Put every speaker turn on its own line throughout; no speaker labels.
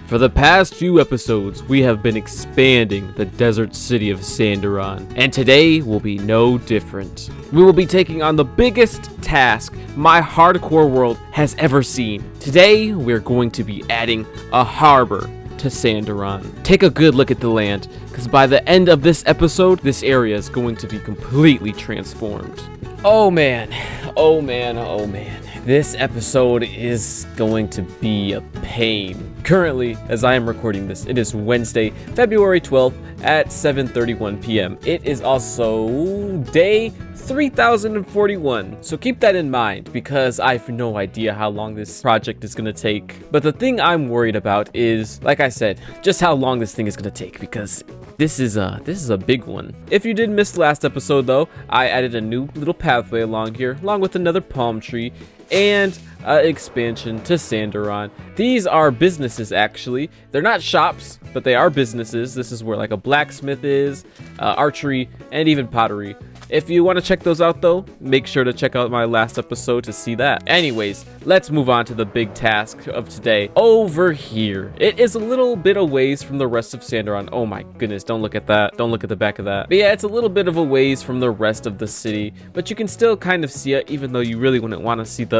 For the past few episodes, we have been expanding the desert city of Sandaron, and today will be no different. We will be taking on the biggest task my hardcore world has ever seen. Today, we're going to be adding a harbor to Sandaron. Take a good look at the land, because by the end of this episode, this area is going to be completely transformed. Oh man, oh man, oh man. This episode is going to be a pain. Currently, as I am recording this, it is Wednesday, February 12th at 7:31 p.m. It is also day 3041. So keep that in mind because I have no idea how long this project is going to take. But the thing I'm worried about is, like I said, just how long this thing is going to take because this is a big one. If you did miss the last episode though, I added a new little pathway along here, along with another palm tree and expansion to Sandaron. These are businesses actually. They're not shops, but they are businesses. This is where like a blacksmith is, archery, and even pottery. If you want to check those out though, make sure to check out my last episode to see that. Anyways, let's move on to the big task of today. Over here, it is a little bit a ways from the rest of Sandaron. Oh my goodness, don't look at that. Don't look at the back of that. But yeah, it's a little bit of a ways from the rest of the city, but you can still kind of see it, even though you really wouldn't want to see the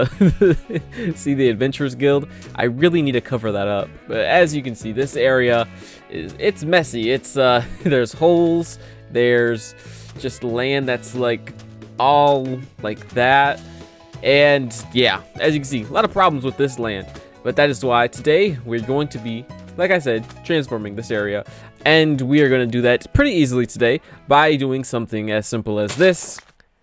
see the Adventurers Guild. I really need to cover that up. But as you can see, this area it's messy. It's there's holes, there's just land that's like all like that, and yeah, as you can see, a lot of problems with this land. But that is why today we're going to be, like I said, transforming this area, and we are going to do that pretty easily today by doing something as simple as this.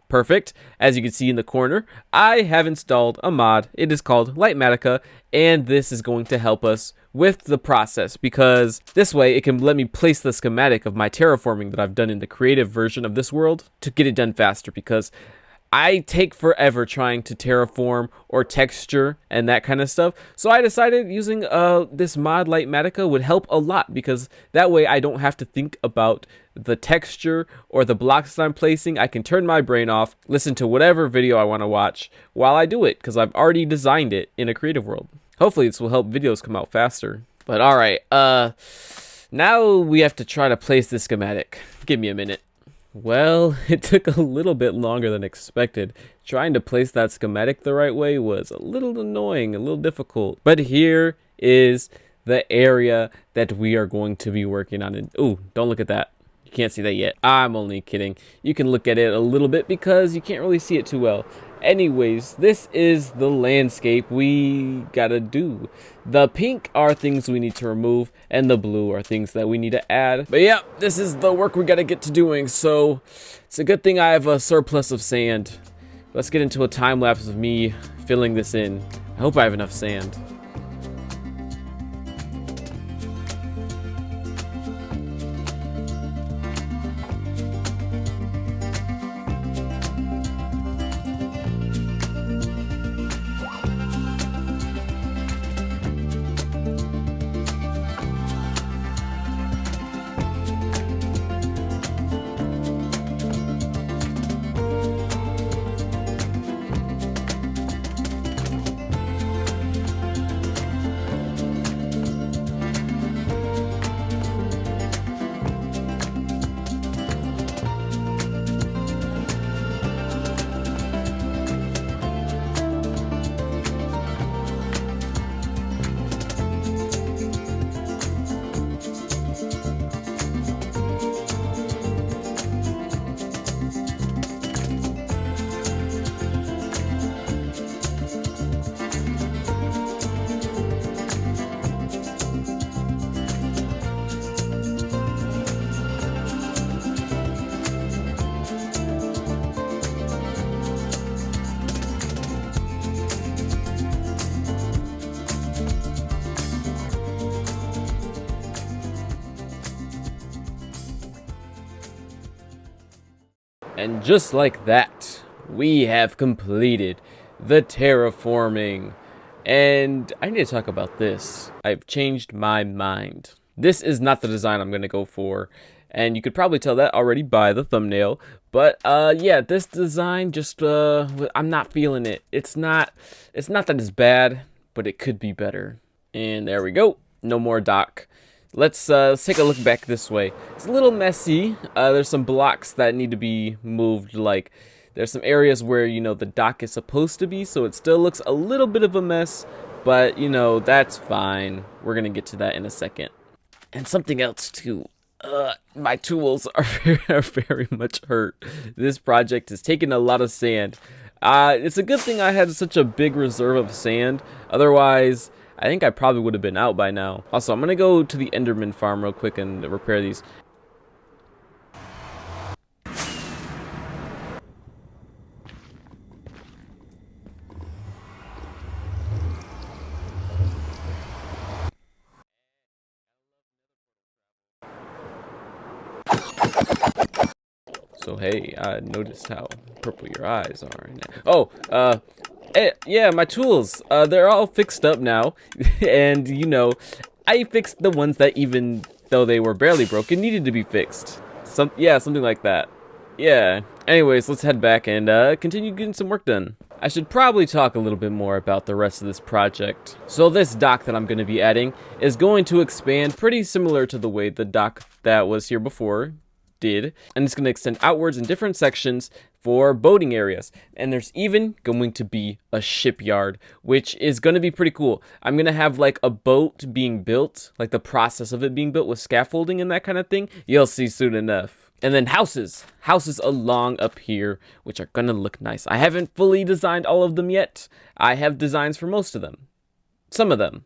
Perfect. As you can see in the corner, I have installed a mod. It is called Lightmatica, and this is going to help us with the process because this way it can let me place the schematic of my terraforming that I've done in the creative version of this world to get it done faster, because I take forever trying to terraform or texture and that kind of stuff. So I decided using this mod Lightmatica would help a lot, because that way I don't have to think about the texture or the blocks that I'm placing. I can turn my brain off, listen to whatever video I want to watch while I do it, because I've already designed it in a creative world. Hopefully this will help videos come out faster. But alright, now we have to try to place this schematic. Give me a minute. Well, it took a little bit longer than expected. Trying to place that schematic the right way was a little annoying, a little difficult. But here is the area that we are going to be working on. And ooh, don't look at that. You can't see that yet. I'm only kidding. You can look at it a little bit because you can't really see it too well. Anyways, this is the landscape we gotta do. The pink are things we need to remove, and the blue are things that we need to add. But yeah, this is the work we gotta get to doing, so it's a good thing I have a surplus of sand. Let's get into a time lapse of me filling this in. I hope I have enough sand. And just like that, we have completed the terraforming. And I need to talk about this. I've changed my mind. This is not the design I'm going to go for. And you could probably tell that already by the thumbnail. But yeah, this design just I'm not feeling it. It's not that it's bad, but it could be better. And there we go. no more dock. Let's take a look back this way. It's a little messy. There's some blocks that need to be moved. Like, there's some areas where, you know, the dock is supposed to be, so it still looks a little bit of a mess. But, you know, that's fine. We're gonna get to that in a second. And something else, too. My tools are very much hurt. This project is taking a lot of sand. It's a good thing I had such a big reserve of sand. Otherwise, I think I probably would have been out by now. Also, I'm gonna go to the Enderman farm real quick and repair these. So hey, I noticed how purple your eyes are right now. Oh, yeah, my tools. They're all fixed up now, and you know, I fixed the ones that even though they were barely broken needed to be fixed. Something like that. Yeah. Anyways, let's head back and continue getting some work done. I should probably talk a little bit more about the rest of this project. So this dock that I'm going to be adding is going to expand pretty similar to the way the dock that was here before did, and it's going to extend outwards in different sections for boating areas. And there's even going to be a shipyard, which is going to be pretty cool. I'm going to have like a boat being built, like the process of it being built with scaffolding and that kind of thing. You'll see soon enough. And then houses along up here, which are going to look nice. I haven't fully designed all of them yet. I have designs for most of them. Some of them,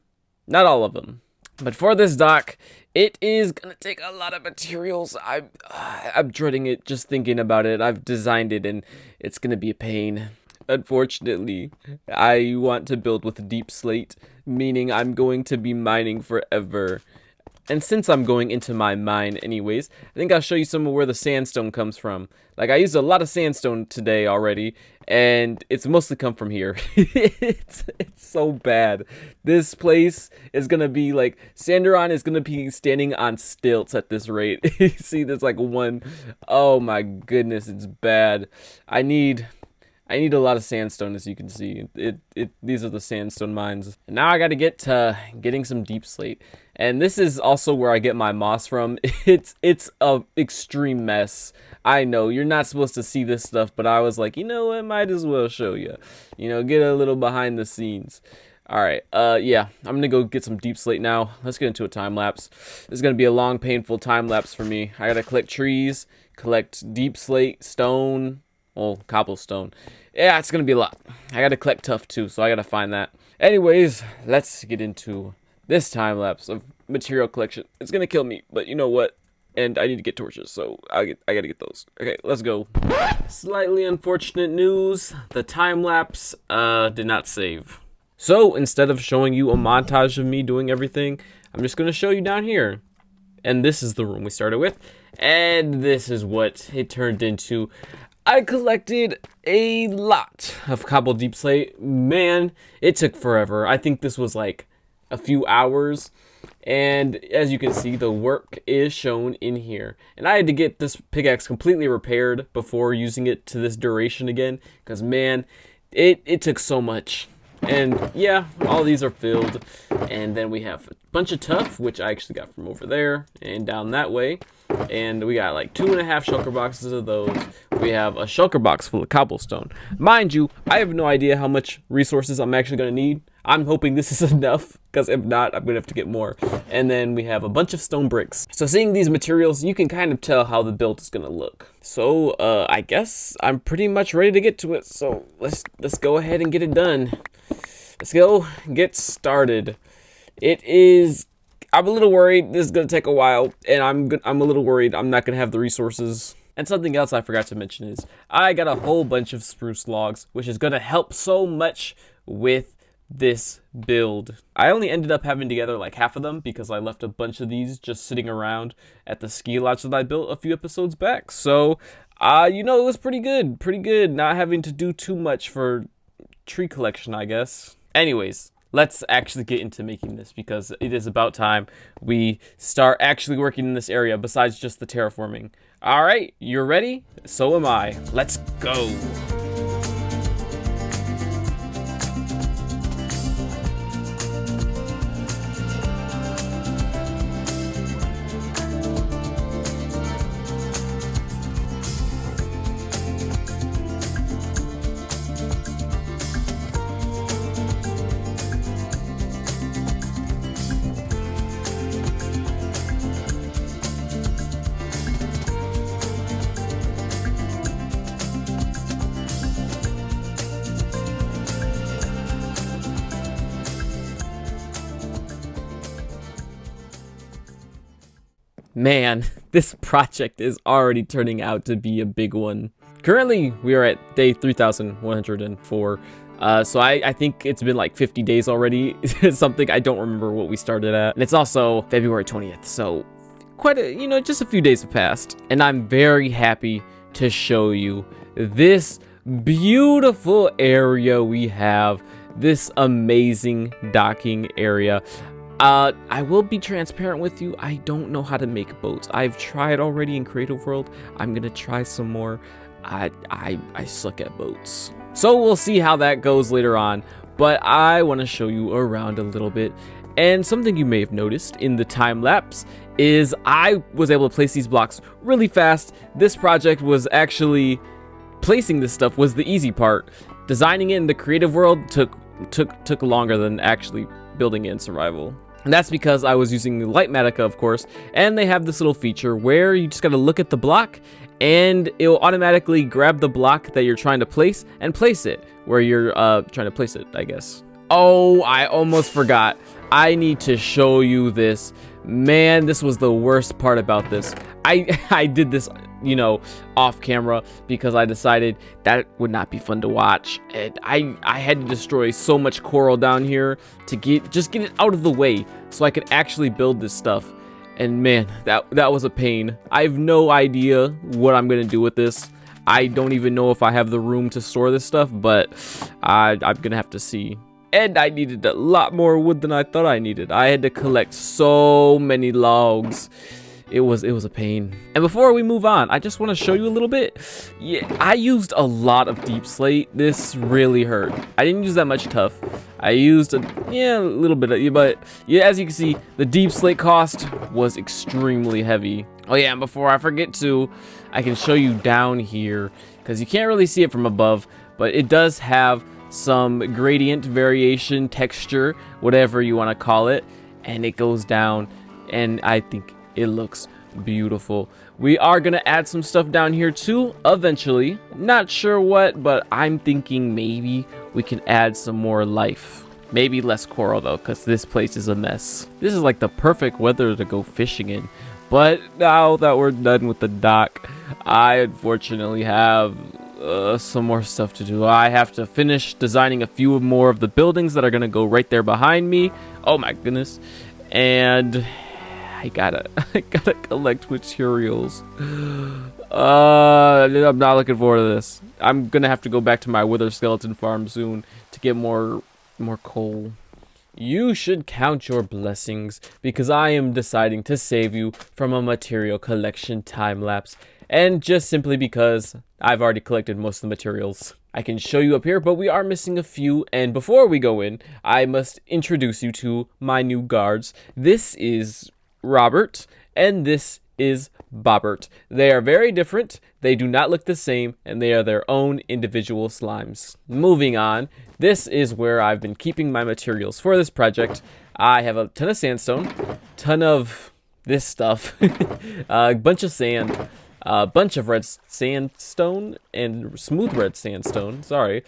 not all of them. But for this dock, it is gonna take a lot of materials. I'm dreading it just thinking about it. I've designed it and it's gonna be a pain. Unfortunately, I want to build with deep slate, meaning I'm going to be mining forever. And since I'm going into my mine anyways, I think I'll show you some of where the sandstone comes from. Like, I used a lot of sandstone today already, and it's mostly come from here. it's so bad. This place is gonna be like, Sandaron is gonna be standing on stilts at this rate. You see, there's like one, oh my goodness, it's bad. I need a lot of sandstone, as you can see. These are the sandstone mines. And now I gotta get to getting some deep slate. And this is also where I get my moss from. It's a extreme mess. I know, you're not supposed to see this stuff, but I was like, you know what, might as well show you. You know, get a little behind the scenes. Alright, yeah, I'm gonna go get some deep slate now. Let's get into a time lapse. This is gonna be a long, painful time lapse for me. I gotta collect trees, collect deep slate, stone, well, cobblestone. Yeah, it's gonna be a lot. I gotta collect tough too, so I gotta find that. Anyways, let's get into this time lapse of material collection. It's gonna kill me, but you know what? And I need to get torches, so I gotta get those. Okay, let's go. Slightly unfortunate news. The time lapse did not save. So instead of showing you a montage of me doing everything, I'm just gonna show you down here. And this is the room we started with, and this is what it turned into. I collected a lot of cobble deep slate. Man, it took forever. I think this was like a few hours. And as you can see, the work is shown in here. And I had to get this pickaxe completely repaired before using it to this duration again. Because man, it took so much. And yeah, all these are filled. And then we have a bunch of tuff, which I actually got from over there and down that way. And we got like 2.5 shulker boxes of those. We have a shulker box full of cobblestone. Mind you, I have no idea how much resources I'm actually going to need. I'm hoping this is enough, because if not, I'm going to have to get more. And then we have a bunch of stone bricks. So seeing these materials, you can kind of tell how the build is going to look. So I guess I'm pretty much ready to get to it. So let's go ahead and get it done. Let's go get started. I'm a little worried this is going to take a while, and I'm a little worried I'm not going to have the resources. And something else I forgot to mention is I got a whole bunch of spruce logs, which is going to help so much with this build. I only ended up having together like half of them because I left a bunch of these just sitting around at the ski lodge that I built a few episodes back. So, you know, it was pretty good not having to do too much for tree collection, I guess. Anyways, let's actually get into making this, because it is about time we start actually working in this area besides just the terraforming. All right, you're ready? So am I. Let's go. Man, this project is already turning out to be a big one. Currently, we are at day 3,104. So I think it's been like 50 days already. Something I don't remember what we started at. And it's also February 20th. So quite a, just a few days have passed. And I'm very happy to show you this beautiful area we have. This amazing docking area. I will be transparent with you. I don't know how to make boats. I've tried already in Creative World. I'm gonna try some more. I suck at boats. So we'll see how that goes later on. But I want to show you around a little bit. And something you may have noticed in the time lapse is I was able to place these blocks really fast. This project was actually placing this stuff was the easy part. Designing it in the Creative World took longer than actually building it in survival. And that's because I was using the Lightmatica, of course, and they have this little feature where you just gotta look at the block and it'll automatically grab the block that you're trying to place and place it where you're trying to place it, I guess. Oh, I almost forgot. I need to show you this. Man, this was the worst part about this. I did this, off camera because I decided that would not be fun to watch. And I had to destroy so much coral down here to get it out of the way so I could actually build this stuff. And man, that was a pain. I have no idea what I'm gonna do with this. I don't even know if I have the room to store this stuff, but I'm gonna have to see. And I needed a lot more wood than I thought I needed. I had to collect so many logs. It was a pain. And before we move on, I just want to show you a little bit. Yeah, I used a lot of deep slate. This really hurt. I didn't use that much tough. I used a little bit of, but yeah, as you can see, the deep slate cost was extremely heavy. Oh yeah, and before I forget to, I can show you down here because you can't really see it from above, but it does have some gradient variation, texture, whatever you want to call it, and it goes down, and I think it looks beautiful. We are gonna add some stuff down here too eventually. Not sure what, but I'm thinking maybe we can add some more life. Maybe less coral though, because this place is a mess. This is like the perfect weather to go fishing in. But now that we're done with the dock, I unfortunately have some more stuff to do. I have to finish designing a few more of the buildings that are gonna go right there behind me. Oh my goodness. And I gotta collect materials. I'm not looking forward to this. I'm gonna have to go back to my wither skeleton farm soon to get more coal. You should count your blessings because I am deciding to save you from a material collection time lapse, and just simply because I've already collected most of the materials. I can show you up here, but we are missing a few, and before we go in, I must introduce you to my new guards. This is Robert, and this is Bobbert. They are very different, they do not look the same, and they are their own individual slimes. Moving on, this is where I've been keeping my materials for this project. I have a ton of sandstone, ton of this stuff, a bunch of sand, a bunch of red sandstone, and smooth red sandstone, sorry,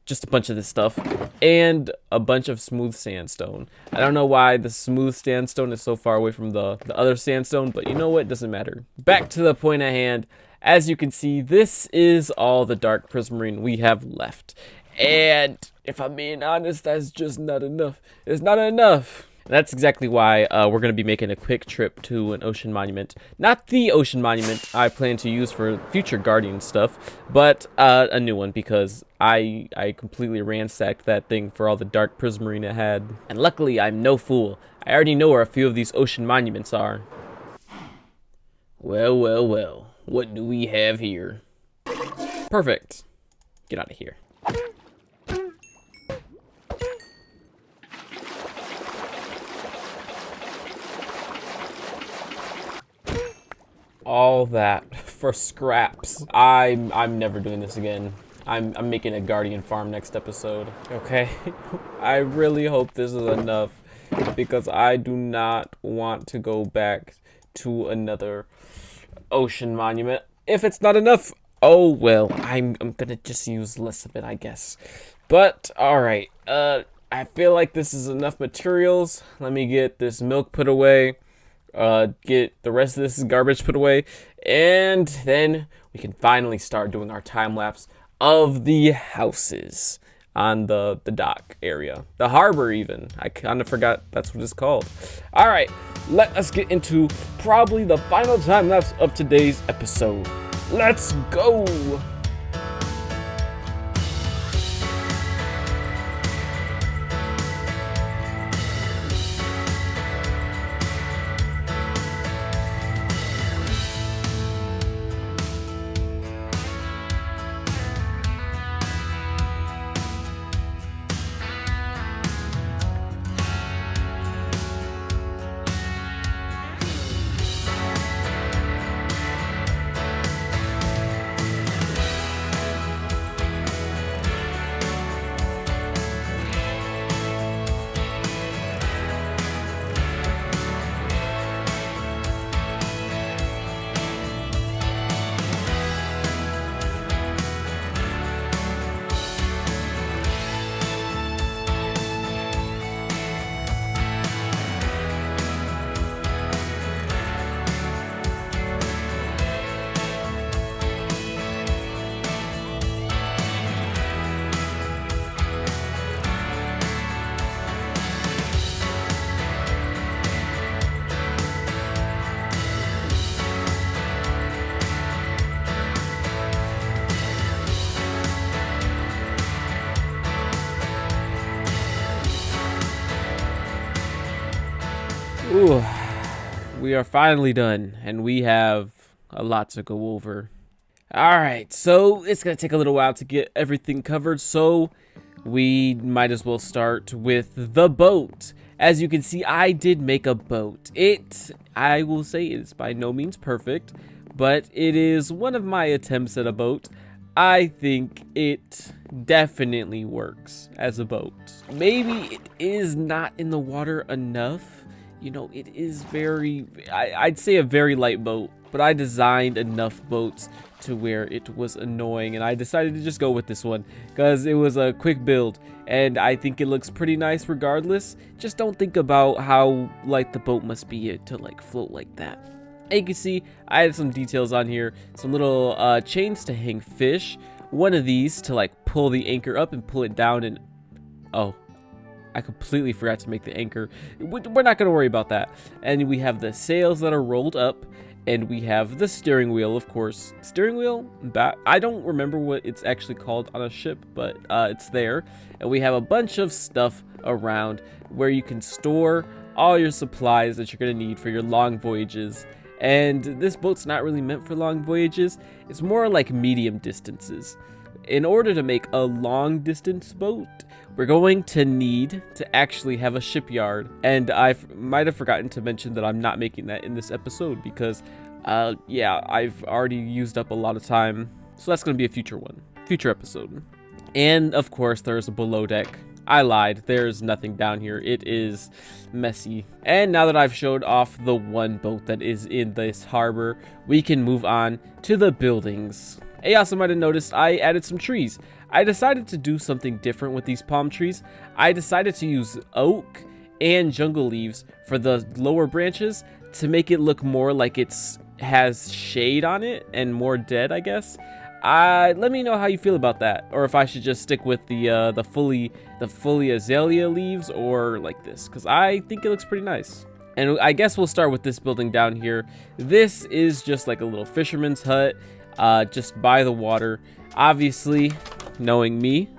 just a bunch of this stuff, and a bunch of smooth sandstone. I don't know why the smooth sandstone is so far away from the other sandstone, but you know what, it doesn't matter. Back to the point at hand. As you can see, this is all the dark prismarine we have left. And if I'm being honest, that's just not enough. It's not enough. And that's exactly why we're going to be making a quick trip to an ocean monument. Not the ocean monument I plan to use for future Guardian stuff, but a new one because I completely ransacked that thing for all the dark prismarine it had. And luckily, I'm no fool. I already know where a few of these ocean monuments are. Well, well, well. What do we have here? Perfect. Get out of here. All that for scraps. I'm never doing this again. I'm making a Guardian farm next episode. Okay? I really hope this is enough because I do not want to go back to another ocean monument. If it's not enough, oh well, I'm gonna just use less of it, I guess. But alright, I feel like this is enough materials. Let me get this milk put away. get the rest of this garbage put away, and then we can finally start doing our time lapse of the houses on the dock area, the harbor even. I kind of forgot that's what it's called. All right, let us get into probably the final time lapse of today's episode. Let's go. Ooh, we are finally done, and we have a lot to go over. Alright, so it's going to take a little while to get everything covered, so we might as well start with the boat. As you can see, I did make a boat. I will say, it's by no means perfect, but it is one of my attempts at a boat. I think it definitely works as a boat. Maybe it is not in the water enough. You know, it is I'd say a very light boat, but I designed enough boats to where it was annoying, and I decided to just go with this one because it was a quick build, and I think it looks pretty nice regardless. Just don't think about how light the boat must be to like float like that. And you can see I had some details on here, some little chains to hang fish, one of these to like pull the anchor up and pull it down, and oh, I completely forgot to make the anchor. We're not going to worry about that. And we have the sails that are rolled up, and we have the steering wheel, of course. Steering wheel? I don't remember what it's actually called on a ship, but it's there. And we have a bunch of stuff around where you can store all your supplies that you're going to need for your long voyages. And this boat's not really meant for long voyages. It's more like medium distances. In order to make a long distance boat, we're going to need to actually have a shipyard. And I might have forgotten to mention that I'm not making that in this episode because, yeah, I've already used up a lot of time. So that's going to be a future episode. And of course, there's a below deck. I lied. There's nothing down here. It is messy. And now that I've showed off the one boat that is in this harbor, we can move on to the buildings. You also might have noticed I added some trees. I decided to do something different with these palm trees. I decided to use oak and jungle leaves for the lower branches to make it look more like has shade on it and more dead, I guess. Let me know how you feel about that, or if I should just stick with the fully azalea leaves or like this, because I think it looks pretty nice. And I guess we'll start with this building down here. This is just like a little fisherman's hut, just by the water. Obviously, knowing me,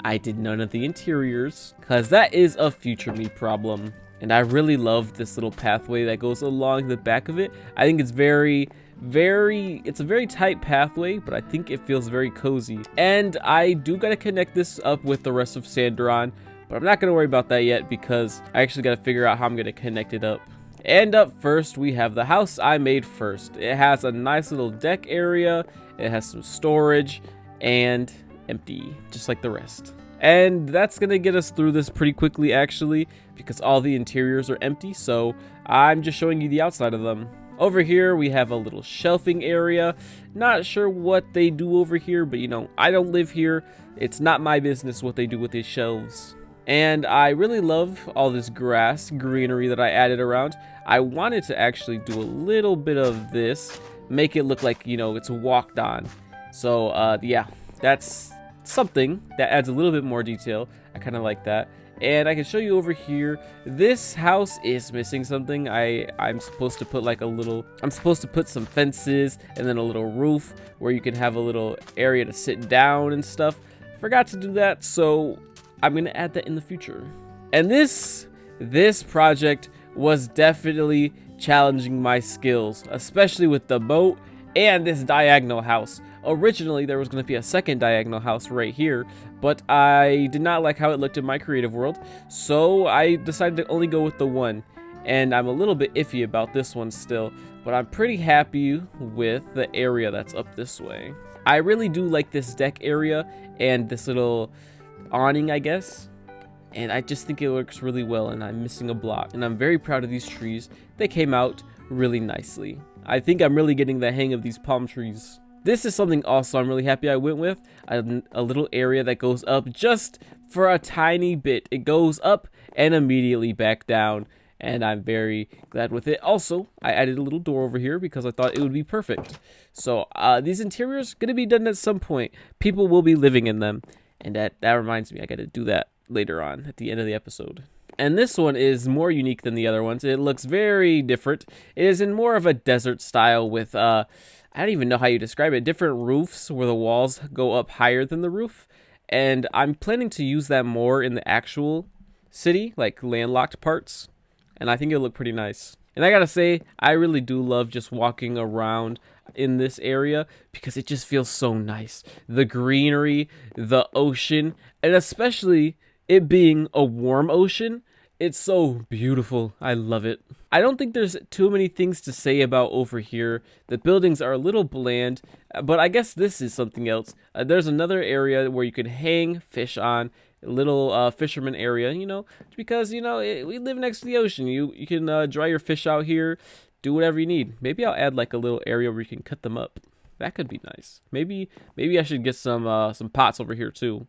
I did none of the interiors, because that is a future me problem. And I really love this little pathway that goes along the back of it. I think it's it's a very tight pathway, but I think it feels very cozy. And I do gotta connect this up with the rest of Sandoran, but I'm not gonna worry about that yet because I actually gotta figure out how I'm gonna connect it up. And up first, we have the house I made first. It has a nice little deck area, it has some storage, and empty, just like the rest. And that's gonna get us through this pretty quickly actually, because all the interiors are empty, so I'm just showing you the outside of them. Over here, we have a little shelving area. Not sure what they do over here, but you know, I don't live here. It's not my business what they do with these shelves. And I really love all this grass greenery that I added around. I wanted to actually do a little bit of this, make it look like, you know, it's walked on. So yeah, that's something that adds a little bit more detail. I kind of like that. And I can show you over here, this house is missing something. I'm supposed to put like I'm supposed to put some fences and then a little roof where you can have a little area to sit down and stuff. Forgot to do that, so I'm gonna add that in the future. And this project was definitely challenging my skills, especially with the boat and this diagonal house. Originally, there was going to be a second diagonal house right here, but I did not like how it looked in my creative world, so I decided to only go with the one. And I'm a little bit iffy about this one still, but I'm pretty happy with the area that's up this way. I really do like this deck area and this little awning, I guess. And I just think it looks really well, and I'm missing a block. And I'm very proud of these trees. They came out really nicely. I think I'm really getting the hang of these palm trees. This is something also I'm really happy I went with. A little area that goes up just for a tiny bit. It goes up and immediately back down. And I'm very glad with it. Also, I added a little door over here because I thought it would be perfect. So these interiors are going to be done at some point. People will be living in them. And that reminds me, I got to do that later on at the end of the episode. And this one is more unique than the other ones. It looks very different. It is in more of a desert style with, I don't even know how you describe it, different roofs where the walls go up higher than the roof. And I'm planning to use that more in the actual city, like landlocked parts. And I think it'll look pretty nice. And I gotta say, I really do love just walking around in this area because it just feels so nice. The greenery, the ocean, and especially it being a warm ocean, it's so beautiful. I love it. I don't think there's too many things to say about over here. The buildings are a little bland, but I guess this is something else. There's another area where you can hang fish on, a little fisherman area, you know, because, you know, we live next to the ocean. You can dry your fish out here, do whatever you need. Maybe I'll add like a little area where you can cut them up. That could be nice. Maybe I should get some pots over here too.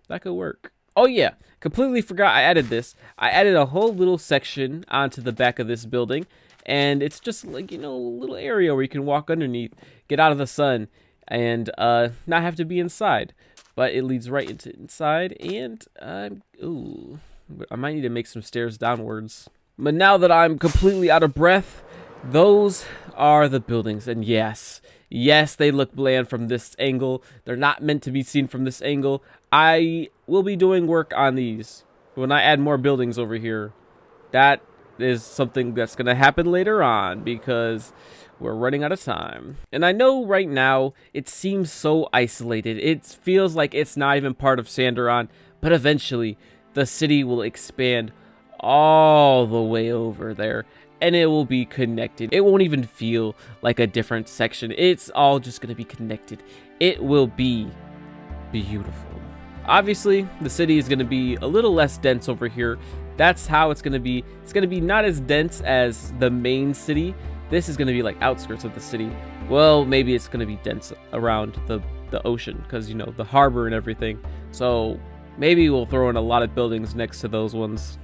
That could work. Oh yeah, completely forgot I added this. I added a whole little section onto the back of this building, and it's just like, you know, a little area where you can walk underneath, get out of the sun, and not have to be inside. But it leads right into inside, and ooh, I might need to make some stairs downwards. But now that I'm completely out of breath, those are the buildings, and yes, they look bland from this angle. They're not meant to be seen from this angle. I will be doing work on these when I add more buildings over here. That is something that's going to happen later on because we're running out of time. And I know right now it seems so isolated. It feels like it's not even part of Sandaron, but eventually the city will expand all the way over there and it will be connected. It won't even feel like a different section. It's all just going to be connected. It will be beautiful. Obviously, the city is going to be a little less dense over here. That's how it's going to be. It's going to be not as dense as the main city. This is going to be like outskirts of the city. Well, maybe it's going to be dense around the ocean because, you know, the harbor and everything. So maybe we'll throw in a lot of buildings next to those ones.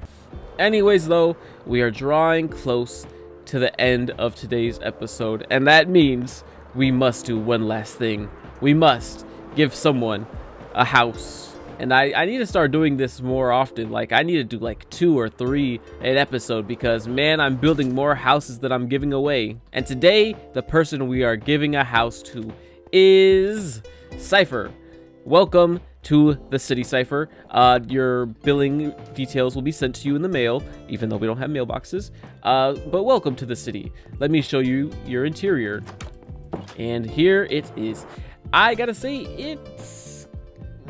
Anyways, though, we are drawing close to the end of today's episode. And that means we must do one last thing. We must give someone a house. And I need to start doing this more often. Like, I need to do like 2 or 3 an episode because, man, I'm building more houses that I'm giving away. And today, the person we are giving a house to is Cypher. Welcome to the city, Cypher. Your billing details will be sent to you in the mail, even though we don't have mailboxes. But welcome to the city. Let me show you your interior. And here it is. I gotta say, it's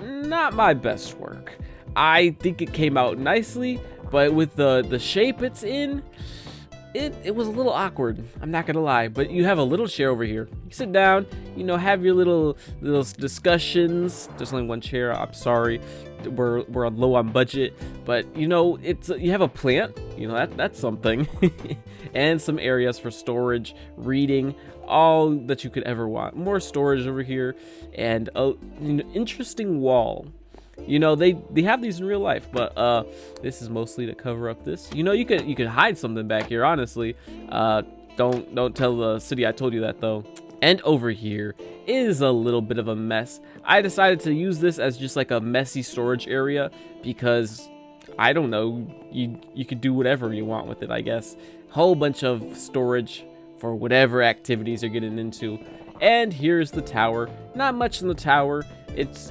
not my best work. I think it came out nicely, but with the shape it's in, it was a little awkward. I'm not gonna lie. But you have a little chair over here. You sit down, you know, have your little discussions. There's only one chair. I'm sorry, we're low on budget, but you know, you have a plant. You know, that's something, and some areas for storage, reading, all that you could ever want. More storage over here, and an interesting wall. You know, they have these in real life, but this is mostly to cover up this. You know, you could hide something back here, honestly. Don't tell the city I told you that, though. And over here is a little bit of a mess. I decided to use this as just like a messy storage area because I don't know, you could do whatever you want with it, I guess. Whole bunch of storage for whatever activities you're getting into. And here's the tower. Not much in the tower. It's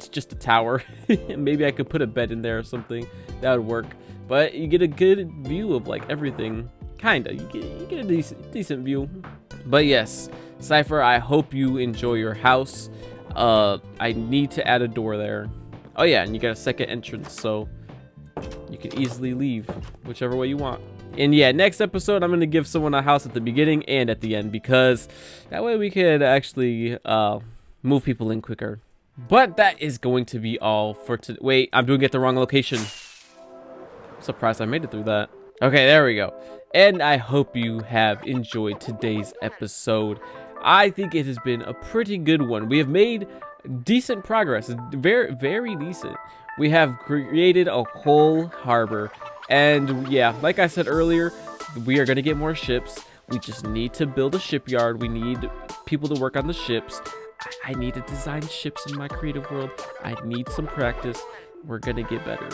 just a tower. Maybe I could put a bed in there or something. That would work. But you get a good view of like everything. Kinda. You get a decent view. But yes, Cypher, I hope you enjoy your house. I need to add a door there. Oh yeah, and you got a second entrance, so you can easily leave whichever way you want. And yeah, next episode, I'm going to give someone a house at the beginning and at the end, because that way we could actually move people in quicker. But that is going to be all for today. Wait, I'm doing it the wrong location. I'm surprised I made it through that. Okay, there we go. And I hope you have enjoyed today's episode. I think it has been a pretty good one. We have made decent progress. Very, very decent. We have created a whole harbor. And yeah, like I said earlier, we are going to get more ships. We just need to build a shipyard. We need people to work on the ships. I need to design ships in my creative world. I need some practice. We're going to get better.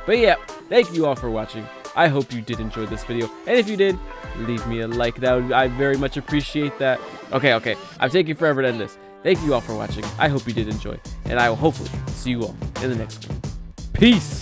But yeah, thank you all for watching. I hope you did enjoy this video. And if you did, leave me a like. I very much appreciate that. Okay. I'm taking forever to end this. Thank you all for watching. I hope you did enjoy. And I will hopefully see you all in the next one. Peace.